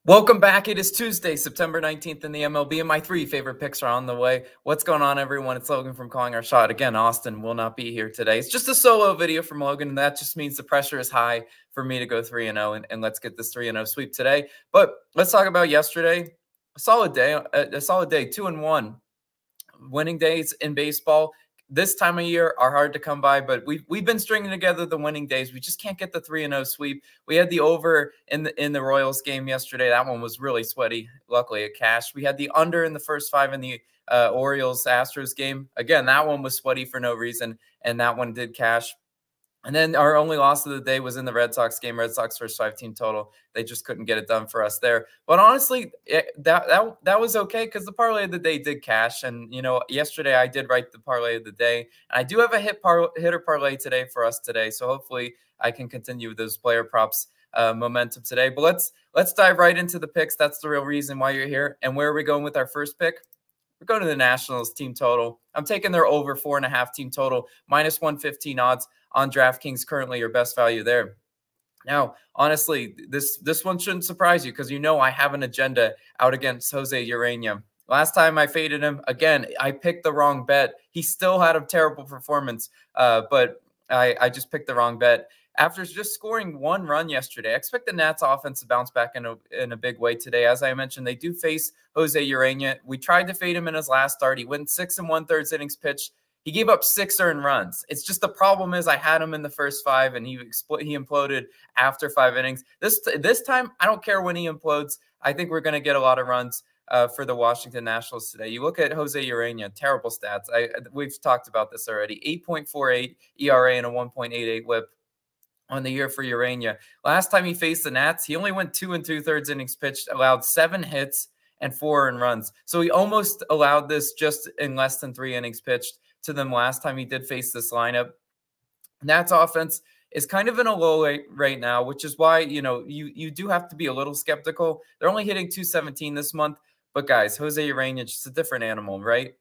Welcome back. It is Tuesday, September 19th in the MLB, and my three favorite picks are on the way. What's going on, everyone? It's Logan from Calling Our Shot. Again, Austin will not be here today. It's just a solo video from Logan, and that just means the pressure is high for me to go 3-0, and let's get this 3-0 sweep today. But let's talk about yesterday. A solid day, 2-1. Winning days in baseball this time of year are hard to come by, but we've been stringing together the winning days. We just can't get the 3-0 sweep. We had the over in the Royals game yesterday. That one was really sweaty. Luckily, it cashed. We had the under in the first 5 in the Orioles-Astros game. Again, that one was sweaty for no reason, and that one did cash. And then our only loss of the day was in the Red Sox game. Red Sox first 5 team total. They just couldn't get it done for us there. But honestly, that was okay because the parlay of the day did cash. And, you know, yesterday I did write the parlay of the day. And I do have a hitter parlay today for us today. So hopefully I can continue with those player props momentum today. But let's dive right into the picks. That's the real reason why you're here. And where are we going with our first pick? We're going to the Nationals team total. I'm taking their over 4.5 team total, minus 115 odds on DraftKings, currently your best value there. Now, honestly, this one shouldn't surprise you because you know I have an agenda out against Jose Urena. Last time I faded him, again, I picked the wrong bet. He still had a terrible performance, but I just picked the wrong bet. After just scoring 1 run yesterday, I expect the Nats offense to bounce back in a big way today. As I mentioned, they do face Jose Urena. We tried to fade him in his last start. He went 6 1/3 innings pitched. He gave up 6 earned runs. It's just the problem is I had him in the first 5, and he imploded after 5 innings. This time, I don't care when he implodes. I think we're going to get a lot of runs for the Washington Nationals today. You look at Jose Urena, terrible stats. We've talked about this already. 8.48 ERA and a 1.88 WHIP on the year for Urena. Last time he faced the Nats, he only went 2 2/3 innings pitched, allowed 7 hits and 4 earned runs. So he almost allowed this just in less than 3 innings pitched to them last time he did face this lineup. Nats offense is kind of in a low right now, which is why, you know, you do have to be a little skeptical. They're only hitting 217 this month, but guys, Jose Urena is just a different animal, right?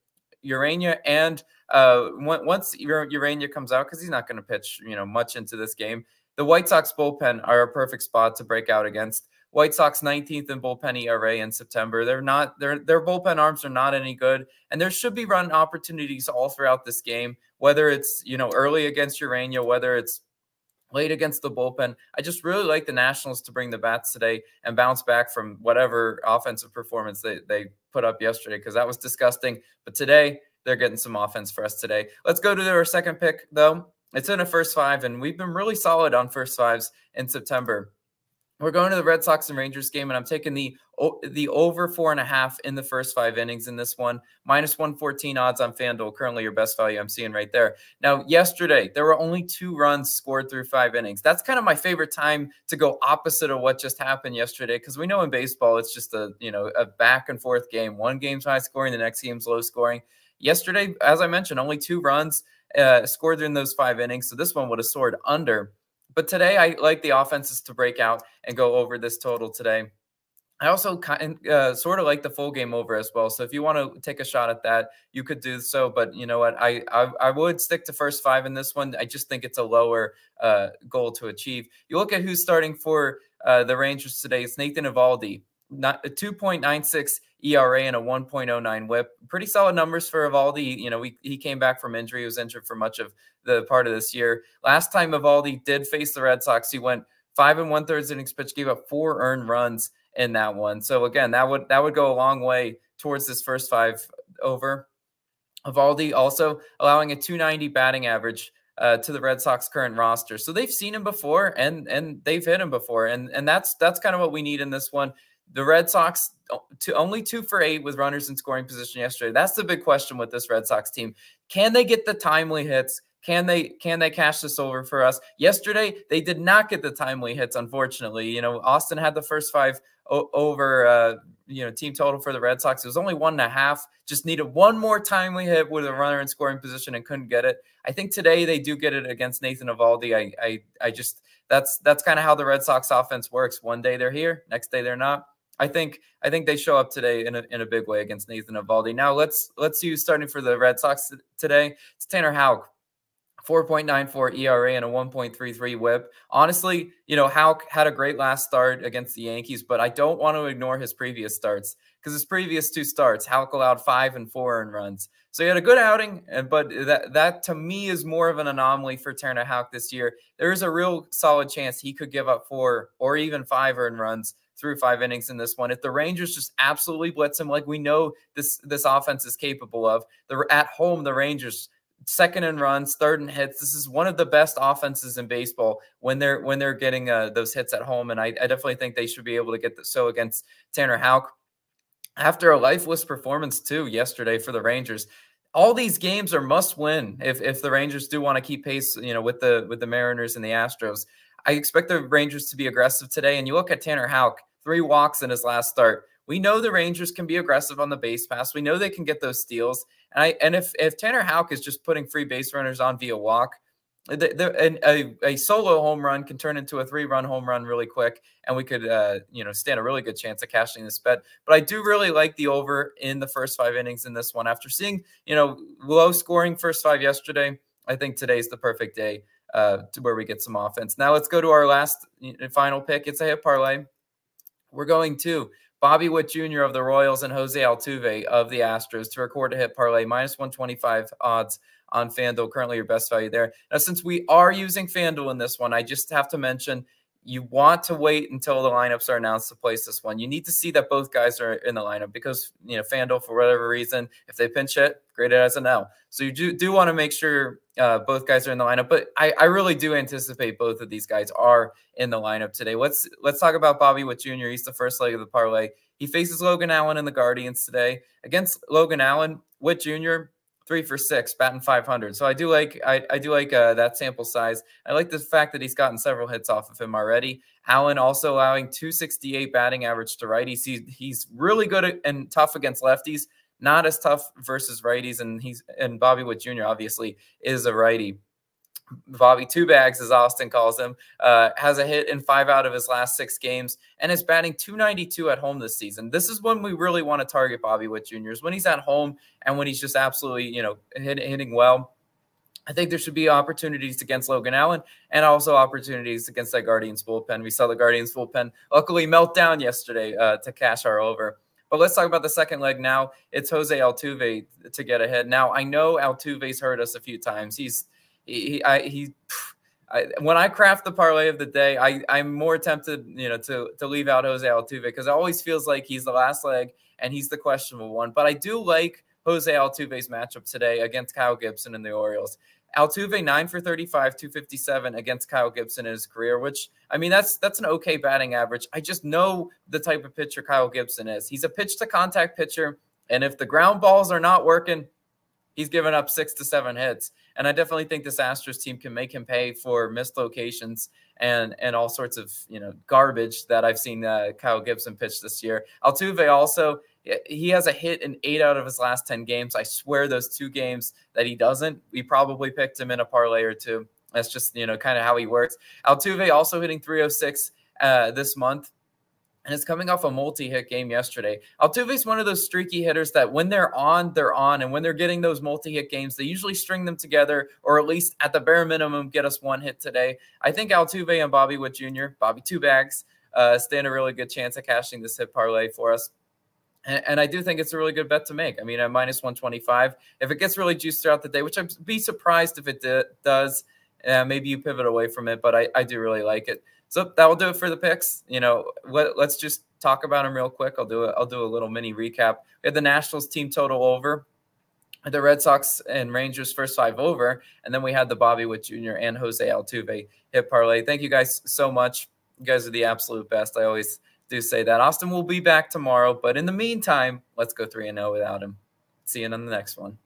Urena, and once Urena comes out, because he's not going to pitch, you know, much into this game, the White Sox bullpen are a perfect spot to break out against. White Sox 19th in bullpen ERA in September. Their bullpen arms are not any good, and there should be run opportunities all throughout this game, whether it's, you know, early against Urena, whether it's late against the bullpen. I just really like the Nationals to bring the bats today and bounce back from whatever offensive performance they put up yesterday, because that was disgusting. But today, they're getting some offense for us today. Let's go to our second pick, though. It's in a first 5, and we've been really solid on first 5s in September. We're going to the Red Sox and Rangers game, and I'm taking the over 4.5 in the first 5 innings in this one. Minus 114 odds on FanDuel, currently your best value I'm seeing right there. Now, yesterday, there were only 2 runs scored through 5 innings. That's kind of my favorite time to go opposite of what just happened yesterday, because we know in baseball it's just a back and forth game. One game's high scoring, the next game's low scoring. Yesterday, as I mentioned, only 2 runs scored in those 5 innings, so this one would have soared under. But today, I like the offenses to break out and go over this total today. I also sort of like the full game over as well. So if you want to take a shot at that, you could do so. But you know what? I would stick to first 5 in this one. I just think it's a lower goal to achieve. You look at who's starting for the Rangers today. It's Nathan Eovaldi. Not a 2.96 ERA and a 1.09 WHIP. Pretty solid numbers for Eovaldi. You know, he came back from injury. He was injured for much of the part of this year. Last time Eovaldi did face the Red Sox, he went 5 1/3 innings pitched, gave up 4 earned runs in that one. So again, that would go a long way towards this first 5 over. Eovaldi also allowing a 290 batting average to the Red Sox current roster. So they've seen him before and they've hit him before. And that's kind of what we need in this one. The Red Sox only 2 for 8 with runners in scoring position yesterday. That's the big question with this Red Sox team. Can they get the timely hits? Can they cash this over for us? Yesterday, they did not get the timely hits, unfortunately. You know, Austin had the first 5 over team total for the Red Sox. It was only 1.5. Just needed one more timely hit with a runner in scoring position and couldn't get it. I think today they do get it against Nathan Eovaldi. I just that's kind of how the Red Sox offense works. One day they're here, next day they're not. I think they show up today in a big way against Nathan Eovaldi. Now let's see who's starting for the Red Sox today. It's Tanner Houck. 4.94 ERA and a 1.33 whip. Honestly, Houck had a great last start against the Yankees, but I don't want to ignore his previous starts because his previous 2 starts, Houck allowed 5 and 4 earned runs. So he had a good outing, but that to me is more of an anomaly for Tanner Houck this year. There is a real solid chance he could give up 4 or even 5 earned runs through 5 innings in this one. If the Rangers just absolutely blitz him like we know this offense is capable of, at home, the Rangers second in runs, third in hits. This is one of the best offenses in baseball when they're getting those hits at home, and I definitely think they should be able to get so against Tanner Houck. After a lifeless performance too yesterday for the Rangers, all these games are must win if the Rangers do want to keep pace, with the Mariners and the Astros. I expect the Rangers to be aggressive today. And you look at Tanner Houck, 3 walks in his last start. We know the Rangers can be aggressive on the base pass. We know they can get those steals. And if Tanner Houck is just putting free base runners on via walk, a solo home run can turn into a 3-run home run really quick, and we could stand a really good chance of cashing this bet. But I do really like the over in the first 5 innings in this one. After seeing low scoring first 5 yesterday, I think today's the perfect day to where we get some offense. Now let's go to our last final pick. It's a hit parlay. We're going to Bobby Witt Jr. of the Royals and Jose Altuve of the Astros to record a hit parlay, -125 odds on FanDuel, currently your best value there. Now, since we are using FanDuel in this one, I just have to mention you want to wait until the lineups are announced to place this one. You need to see that both guys are in the lineup because, FanDuel, for whatever reason, if they pinch hit, grade it as an L. So you do want to make sure both guys are in the lineup. But I really do anticipate both of these guys are in the lineup today. Let's talk about Bobby Witt Jr. He's the first leg of the parlay. He faces Logan Allen and the Guardians today. Against Logan Allen, Witt Jr., 3 for 6, batting .500. So I do like that sample size. I like the fact that he's gotten several hits off of him already. Allen also allowing .268 batting average to righties. He's really good and tough against lefties, not as tough versus righties. And Bobby Witt Jr. obviously is a righty. Bobby Two Bags, as Austin calls him, has a hit in 5 out of his last 6 games and is batting .292 at home this season. This is when we really want to target Bobby Witt Jr. is when he's at home and when he's just absolutely, hitting well. I think there should be opportunities against Logan Allen and also opportunities against that Guardians bullpen. We saw the Guardians bullpen luckily melt down yesterday to cash our over. But let's talk about the second leg now. It's Jose Altuve to get ahead. Now, I know Altuve's hurt us a few times. When I craft the parlay of the day, I'm more tempted, to leave out Jose Altuve because it always feels like he's the last leg and he's the questionable one. But I do like Jose Altuve's matchup today against Kyle Gibson and the Orioles. Altuve 9 for 35, 257 against Kyle Gibson in his career, which that's an okay batting average. I just know the type of pitcher Kyle Gibson is. He's a pitch to contact pitcher, and if the ground balls are not working, he's given up 6 to 7 hits. And I definitely think this Astros team can make him pay for missed locations and all sorts of, garbage that I've seen Kyle Gibson pitch this year. Altuve also, he has a hit in 8 out of his last 10 games. I swear those 2 games that he doesn't, we probably picked him in a parlay or 2. That's just, kind of how he works. Altuve also hitting 306 this month. And it's coming off a multi-hit game yesterday. Altuve's one of those streaky hitters that when they're on, they're on. And when they're getting those multi-hit games, they usually string them together or at least at the bare minimum get us 1 hit today. I think Altuve and Bobby Witt Jr., Bobby Two Bags, stand a really good chance of cashing this hit parlay for us. And I do think it's a really good bet to make. At -125. If it gets really juiced throughout the day, which I'd be surprised if it does, maybe you pivot away from it. But I do really like it. So that will do it for the picks. Let's just talk about them real quick. I'll do a little mini recap. We had the Nationals team total over, the Red Sox and Rangers first 5 over, and then we had the Bobby Witt Jr. and Jose Altuve hit parlay. Thank you guys so much. You guys are the absolute best. I always do say that. Austin will be back tomorrow, but in the meantime, let's go 3-0 without him. See you in the next one.